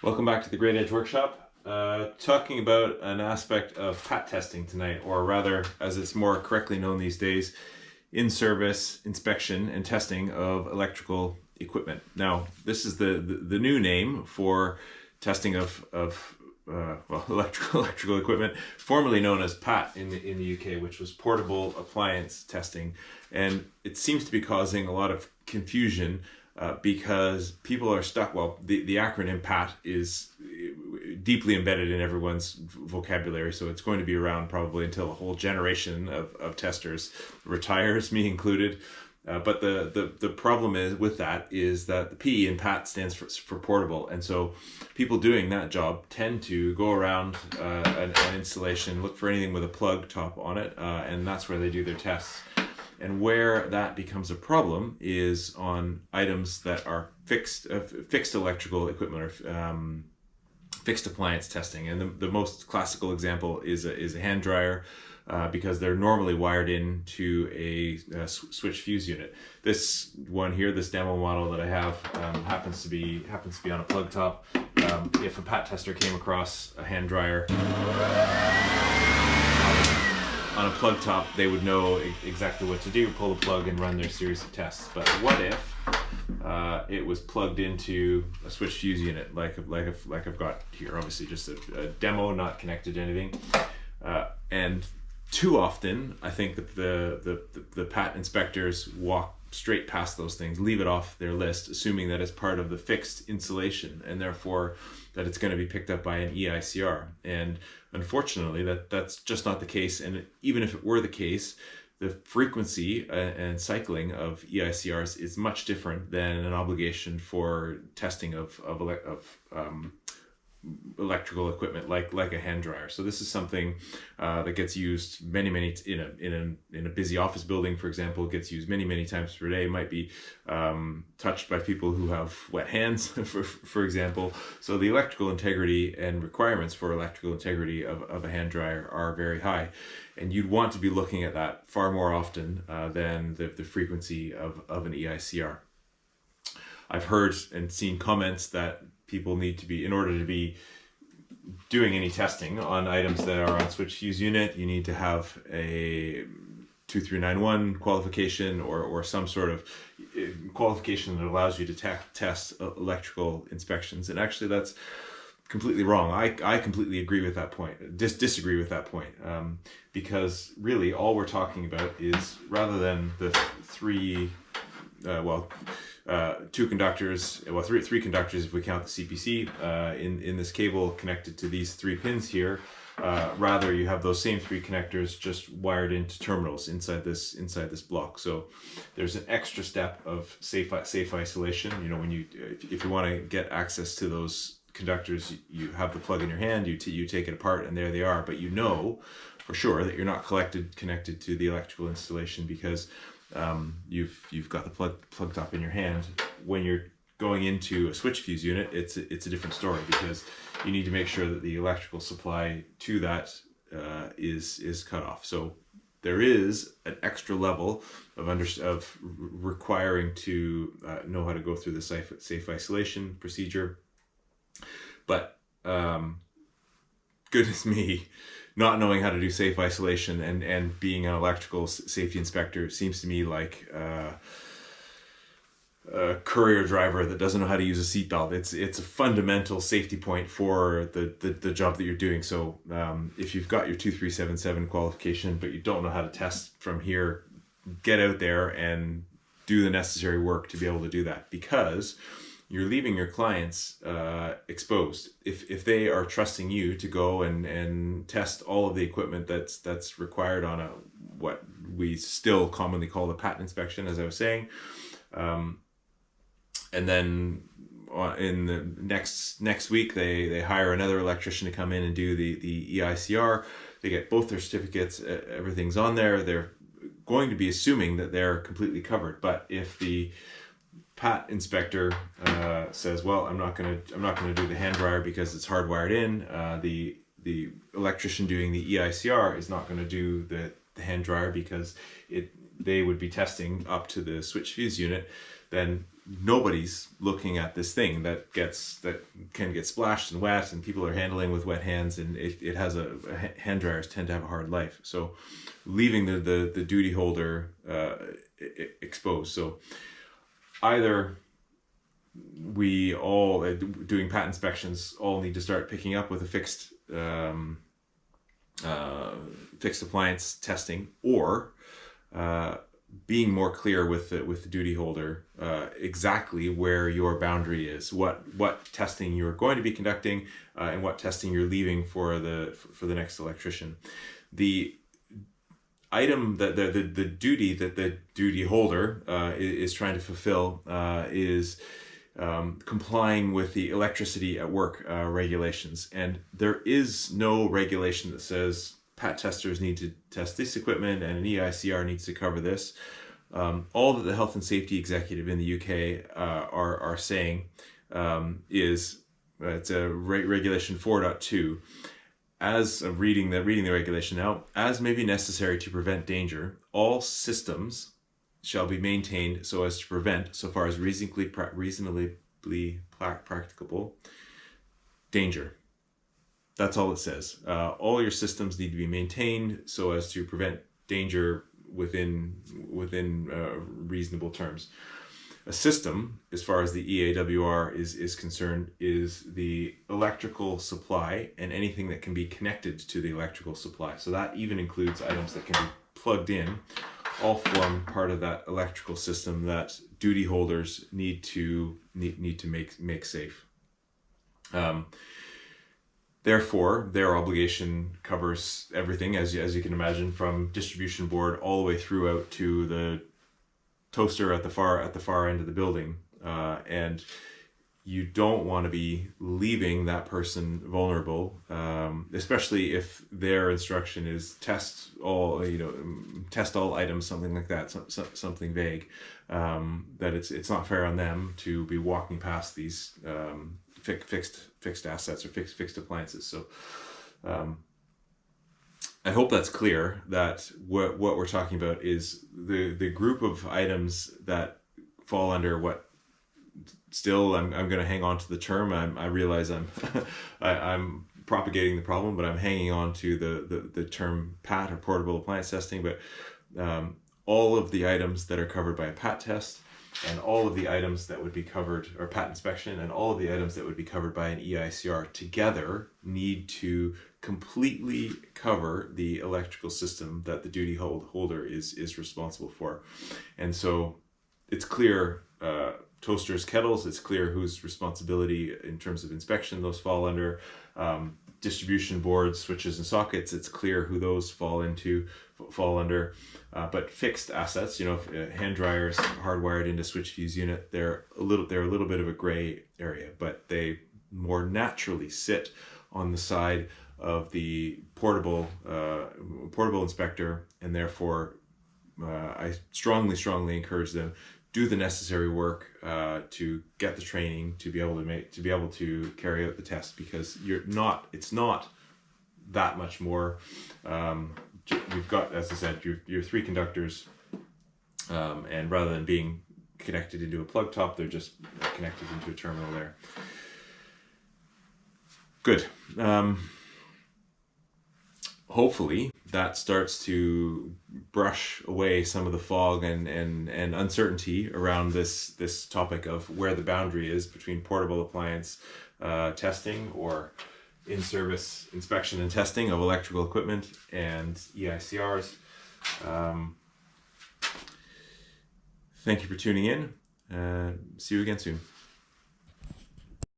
Welcome back to the Great Edge Workshop. Talking about an aspect of PAT testing tonight, or rather, as it's more correctly known these days, in-service inspection and testing of electrical equipment. Now, this is the new name for testing of electrical equipment, formerly known as PAT in the UK, which was portable appliance testing, and it seems to be causing a lot of confusion. Because people are stuck. Well, the acronym PAT is deeply embedded in everyone's vocabulary, so it's going to be around probably until a whole generation of testers retires, me included. But the problem is with that is that the P in PAT stands for portable, and so people doing that job tend to go around an installation, look for anything with a plug top on it, and that's where they do their tests. And where that becomes a problem is on items that are fixed electrical equipment or fixed appliance testing. And the most classical example is a hand dryer, because they're normally wired into a switch fuse unit. This one here, this demo model that I have, happens to be on a plug top. If a PAT tester came across a hand dryer on a plug top, they would know exactly what to do, pull the plug and run their series of tests. But what if it was plugged into a switch fuse unit like I've got here? Obviously just a demo, not connected to anything. And too often I think that the PAT inspectors walk straight past those things, leave it off their list, assuming that it's part of the fixed installation and therefore that it's going to be picked up by an EICR. And unfortunately, that's just not the case. And even if it were the case, the frequency and cycling of EICRs is much different than an obligation for testing of electrical equipment like a hand dryer. So this is something that gets used many in a busy office building, for example. It gets used many times per day. It might be touched by people who have wet hands, for example. So the electrical integrity and requirements for electrical integrity of a hand dryer are very high, and you'd want to be looking at that far more often than the frequency of an EICR. I've heard and seen comments that people need to be, in order to be doing any testing on items that are on switch fuse unit, you need to have a 2391 qualification or some sort of qualification that allows you to test electrical inspections. And actually that's completely wrong. I completely agree with that point, disagree with that point, because really all we're talking about is, rather than the two conductors, well, three conductors if we count the CPC in this cable connected to these three pins here. Rather, you have those same three connectors just wired into terminals inside this block. So there's an extra step of safe isolation. You know, when if you want to get access to those conductors, you have the plug in your hand, you take it apart, and there they are. But you know for sure that you're not connected to the electrical installation, because you've got the plug top in your hand. When you're going into a switch fuse unit, it's a different story, because you need to make sure that the electrical supply to that is cut off. So there is an extra level of requiring to know how to go through the safe isolation procedure. But goodness me, not knowing how to do safe isolation and being an electrical safety inspector seems to me like a courier driver that doesn't know how to use a seatbelt. It's a fundamental safety point for the job that you're doing. So if you've got your 2377 qualification but you don't know how to test from here, get out there and do the necessary work to be able to do that, because you're leaving your clients exposed. If they are trusting you to go and test all of the equipment that's required on what we still commonly call the PAT inspection, as I was saying, and then in the next week they hire another electrician to come in and do the EICR. They get both their certificates, everything's on there. They're going to be assuming that they're completely covered. But if the PAT inspector says, well, I'm not going to do the hand dryer because it's hardwired in, the electrician doing the EICR is not going to do the hand dryer because they would be testing up to the switch fuse unit, then nobody's looking at this thing that can get splashed and wet, and people are handling with wet hands, and it has hand dryers tend to have a hard life. So leaving the duty holder exposed. So either we all, doing pat inspections, all need to start picking up with a fixed appliance testing, or being more clear with the duty holder exactly where your boundary is, what testing you're going to be conducting, and what testing you're leaving for the next electrician. The item that the duty that the duty holder is trying to fulfill is complying with the electricity at work regulations, and there is no regulation that says pat testers need to test this equipment and an EICR needs to cover this. All that the health and safety executive in the UK are saying is it's a regulation 4.2. As reading the regulation now, as may be necessary to prevent danger, all systems shall be maintained so as to prevent, so far as reasonably practicable, danger. That's all it says. All your systems need to be maintained so as to prevent danger within reasonable terms. A system, as far as the EAWR is concerned, is the electrical supply and anything that can be connected to the electrical supply. So that even includes items that can be plugged in, all form part of that electrical system that duty holders need to make safe. Therefore, their obligation covers everything, as you can imagine, from distribution board all the way through out to the toaster at the far end of the building, and you don't want to be leaving that person vulnerable, especially if their instruction is test all items, something like that, something vague. That it's not fair on them to be walking past these fixed assets or fixed appliances. So I hope that's clear that what we're talking about is the group of items that fall under what. Still, I'm going to hang on to the term. I realize I'm propagating the problem, but I'm hanging on to the term PAT, or portable appliance testing. But all of the items that are covered by a PAT test, and all of the items that would be covered, or PAT inspection, and all of the items that would be covered by an EICR together need to completely cover the electrical system that the duty holder is responsible for. And so it's clear. Toasters, kettles, it's clear whose responsibility in terms of inspection those fall under. Distribution boards, switches, and sockets, it's clear who those fall under. But fixed assets, hand dryers hardwired into switch fuse unit, they're a little bit of a gray area, but they more naturally sit on the side of the portable inspector, and therefore I strongly encourage them. Do the necessary work to get the training to be able to carry out the test, because it's not that much more. We've got, as I said, your three conductors, and rather than being connected into a plug top, they're just connected into a terminal there. Good. Hopefully that starts to brush away some of the fog and uncertainty around this topic of where the boundary is between portable appliance testing, or in-service inspection and testing of electrical equipment, and EICRs. Thank you for tuning in. See you again soon.